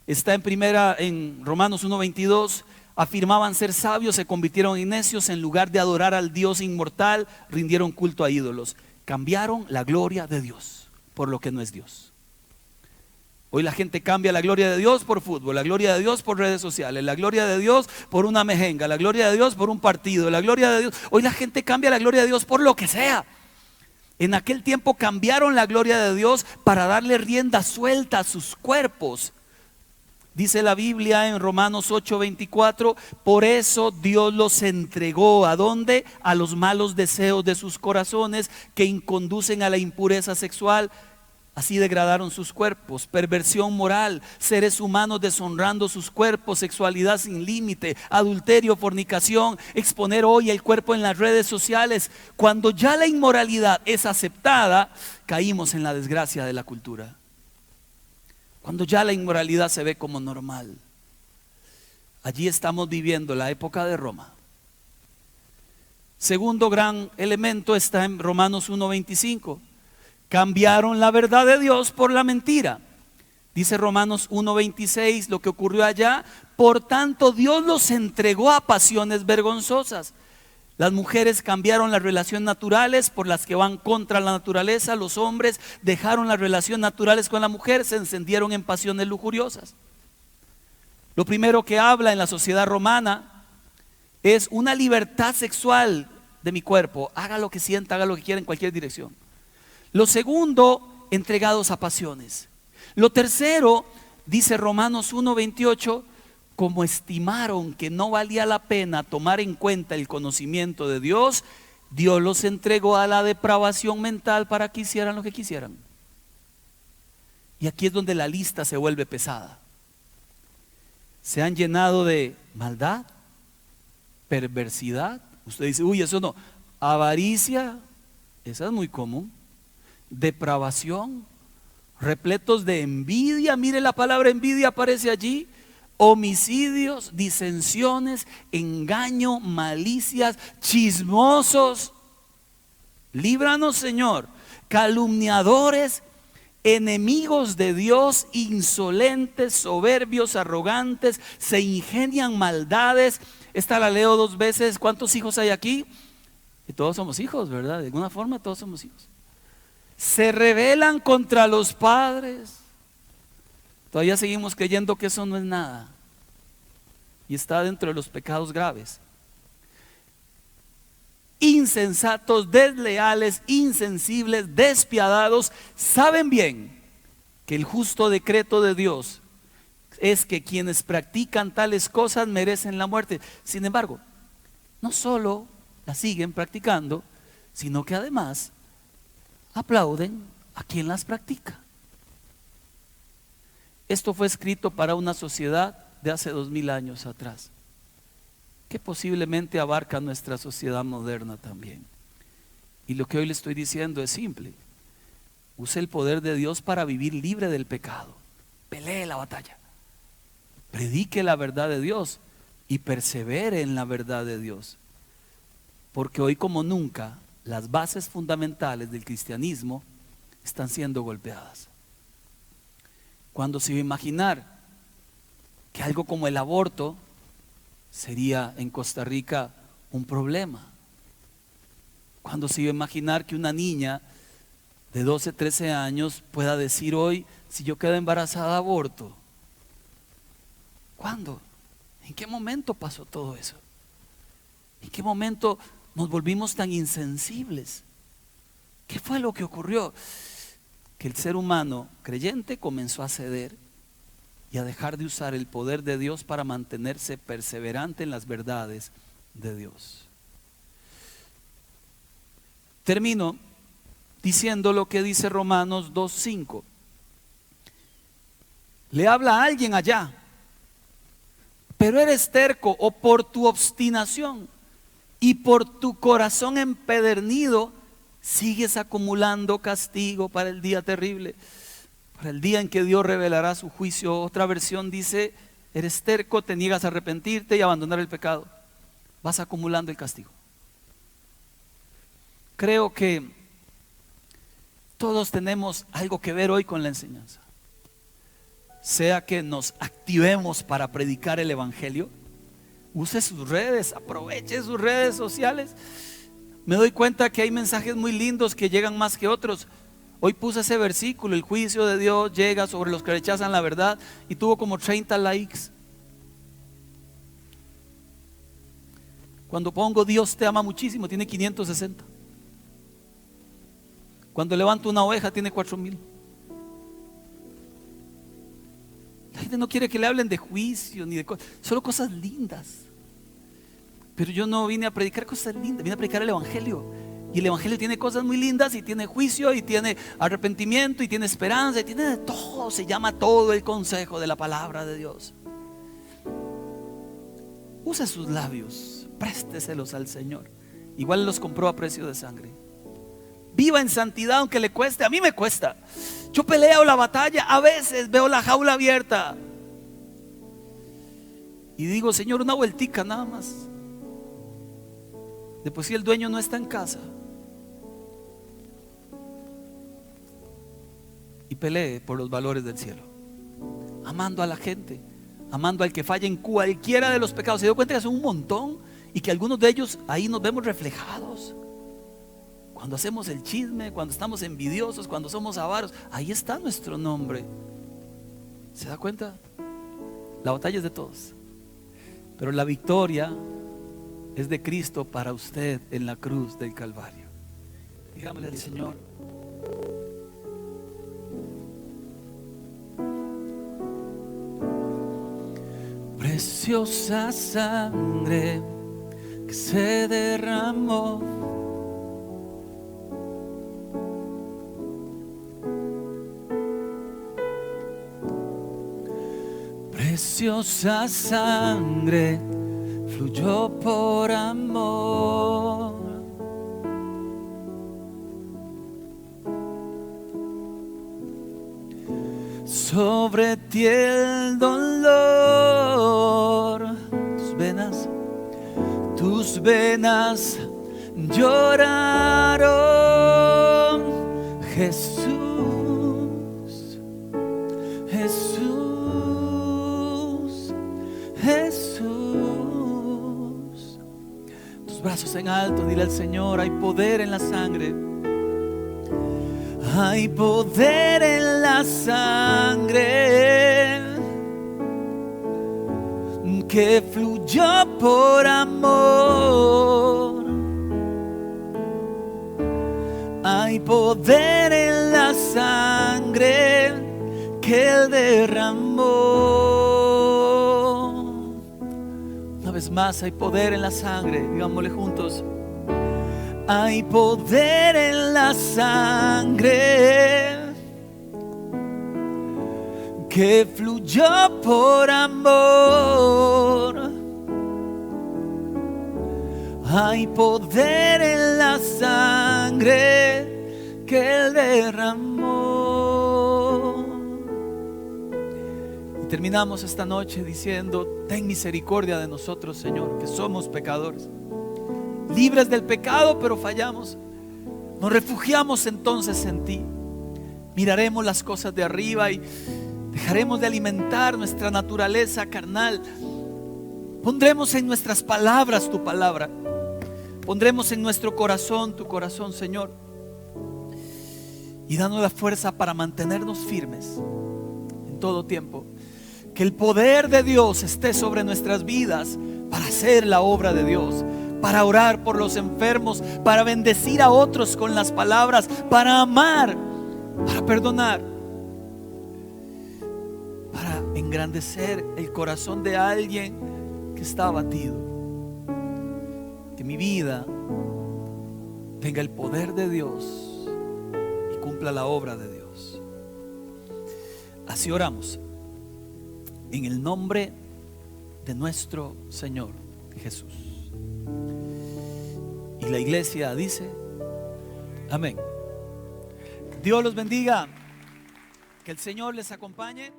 está en Romanos 1:22. Afirmaban ser sabios, se convirtieron en necios, en lugar de adorar al Dios inmortal, rindieron culto a ídolos. Cambiaron la gloria de Dios por lo que no es Dios. Hoy la gente cambia la gloria de Dios por fútbol, la gloria de Dios por redes sociales, la gloria de Dios por una mejenga, la gloria de Dios por un partido, la gloria de Dios. Hoy la gente cambia la gloria de Dios por lo que sea. En aquel tiempo cambiaron la gloria de Dios para darle rienda suelta a sus cuerpos. Dice la Biblia en Romanos 8:24: por eso Dios los entregó. ¿A dónde? A los malos deseos de sus corazones, que inconducen a la impureza sexual. Así degradaron sus cuerpos. Perversión moral, seres humanos deshonrando sus cuerpos, sexualidad sin límite, adulterio, fornicación, exponer hoy el cuerpo en las redes sociales. Cuando ya la inmoralidad es aceptada, caímos en la desgracia de la cultura. Cuando ya la inmoralidad se ve como normal. Allí estamos viviendo la época de Roma. Segundo gran elemento está en Romanos 1:25. Cambiaron la verdad de Dios por la mentira. Dice Romanos 1:26 lo que ocurrió allá: por tanto Dios los entregó a pasiones vergonzosas. Las mujeres cambiaron las relaciones naturales por las que van contra la naturaleza. Los hombres dejaron las relaciones naturales con la mujer, se encendieron en pasiones lujuriosas. Lo primero que habla en la sociedad romana es una libertad sexual de mi cuerpo. Haga lo que sienta, haga lo que quiera en cualquier dirección. Lo segundo, entregados a pasiones. Lo tercero, dice Romanos 1:28, como estimaron que no valía la pena tomar en cuenta el conocimiento de Dios, Dios los entregó a la depravación mental para que hicieran lo que quisieran. Y aquí es donde la lista se vuelve pesada. Se han llenado de maldad, perversidad. Usted dice: uy, eso no. Avaricia, esa es muy común. Depravación, repletos de envidia, mire la palabra envidia aparece allí. Homicidios, disensiones, engaño, malicias, chismosos. Líbranos, Señor. Calumniadores, enemigos de Dios, insolentes, soberbios, arrogantes, se ingenian maldades. Esta la leo 2 veces. ¿Cuántos hijos hay aquí? Y todos somos hijos, ¿verdad? De alguna forma todos somos hijos. Se rebelan contra los padres. Todavía seguimos creyendo que eso no es nada. Y está dentro de los pecados graves. Insensatos, desleales, insensibles, despiadados, saben bien que el justo decreto de Dios es que quienes practican tales cosas merecen la muerte. Sin embargo, no solo la siguen practicando, sino que además aplauden a quien las practica. Esto fue escrito para una sociedad de hace 2000 años atrás, que posiblemente abarca nuestra sociedad moderna también. Y lo que hoy le estoy diciendo es simple: use el poder de Dios para vivir libre del pecado. Pelee la batalla, predique la verdad de Dios y persevere en la verdad de Dios, porque hoy como nunca las bases fundamentales del cristianismo están siendo golpeadas. Cuando se iba a imaginar que algo como el aborto sería en Costa Rica un problema? Cuando se iba a imaginar que una niña de 12, 13 años pueda decir hoy: si yo quedo embarazada, aborto? ¿Cuándo? ¿En qué momento pasó todo eso? ¿En qué momento nos volvimos tan insensibles? ¿Qué fue lo que ocurrió? Que el ser humano creyente comenzó a ceder y a dejar de usar el poder de Dios para mantenerse perseverante en las verdades de Dios. Termino diciendo lo que dice Romanos 2:5. Le habla a alguien allá: pero eres terco, o por tu obstinación y por tu corazón empedernido sigues acumulando castigo para el día terrible, para el día en que Dios revelará su juicio. Otra versión dice: eres terco, te niegas a arrepentirte y abandonar el pecado, vas acumulando el castigo. Creo que todos tenemos algo que ver hoy con la enseñanza. Sea que nos activemos para predicar el evangelio, use sus redes, aproveche sus redes sociales. Me doy cuenta que hay mensajes muy lindos que llegan más que otros. Hoy puse ese versículo: el juicio de Dios llega sobre los que rechazan la verdad, y tuvo como 30 likes. Cuando pongo Dios te ama muchísimo, tiene 560. Cuando levanto una oveja, tiene 4000. La gente no quiere que le hablen de juicio ni de cosas, solo cosas lindas. Pero yo no vine a predicar cosas lindas, vine a predicar el evangelio. Y el evangelio tiene cosas muy lindas, y tiene juicio, y tiene arrepentimiento, y tiene esperanza, y tiene de todo. Se llama todo el consejo de la palabra de Dios. Use sus labios, présteselos al Señor. Igual los compró a precio de sangre. Viva en santidad aunque le cueste. A mí me cuesta. Yo peleo la batalla, a veces veo la jaula abierta y digo: Señor, una vueltica nada más. Después, si el dueño no está en casa, y pelee por los valores del cielo, amando a la gente, amando al que falla en cualquiera de los pecados. Se dio cuenta que son un montón y que algunos de ellos ahí nos vemos reflejados. Cuando hacemos el chisme, cuando estamos envidiosos, cuando somos avaros, ahí está nuestro nombre. ¿Se da cuenta? La batalla es de todos, pero la victoria es de Cristo para usted en la cruz del Calvario. Digámosle al Señor: preciosa sangre que se derramó, preciosa sangre fluyó por amor. sobre ti el dolor. Tus venas lloraron. Jesús, Jesús, Jesús. Tus brazos en alto, dile al Señor: hay poder en la sangre. Hay poder en la sangre que fluyó por amor. Hay poder en la sangre que Él derramó. Una vez más, hay poder en la sangre. Digámosle juntos: hay poder en la sangre que fluyó por amor. Hay poder en la sangre que Él derramó. Y terminamos esta noche diciendo: ten misericordia de nosotros, Señor, que somos pecadores, libres del pecado, pero fallamos. Nos refugiamos entonces en ti. Miraremos las cosas de arriba y dejaremos de alimentar nuestra naturaleza carnal. Pondremos en nuestras palabras tu palabra. Pondremos en nuestro corazón tu corazón, Señor. Y danos la fuerza para mantenernos firmes en todo tiempo. Que el poder de Dios esté sobre nuestras vidas para hacer la obra de Dios, para orar por los enfermos, para bendecir a otros con las palabras, para amar, para perdonar, para engrandecer el corazón de alguien que está abatido. Que mi vida tenga el poder de Dios y cumpla la obra de Dios. Así oramos en el nombre de nuestro Señor Jesús. Y la iglesia dice: amén. Dios los bendiga. Que el Señor les acompañe.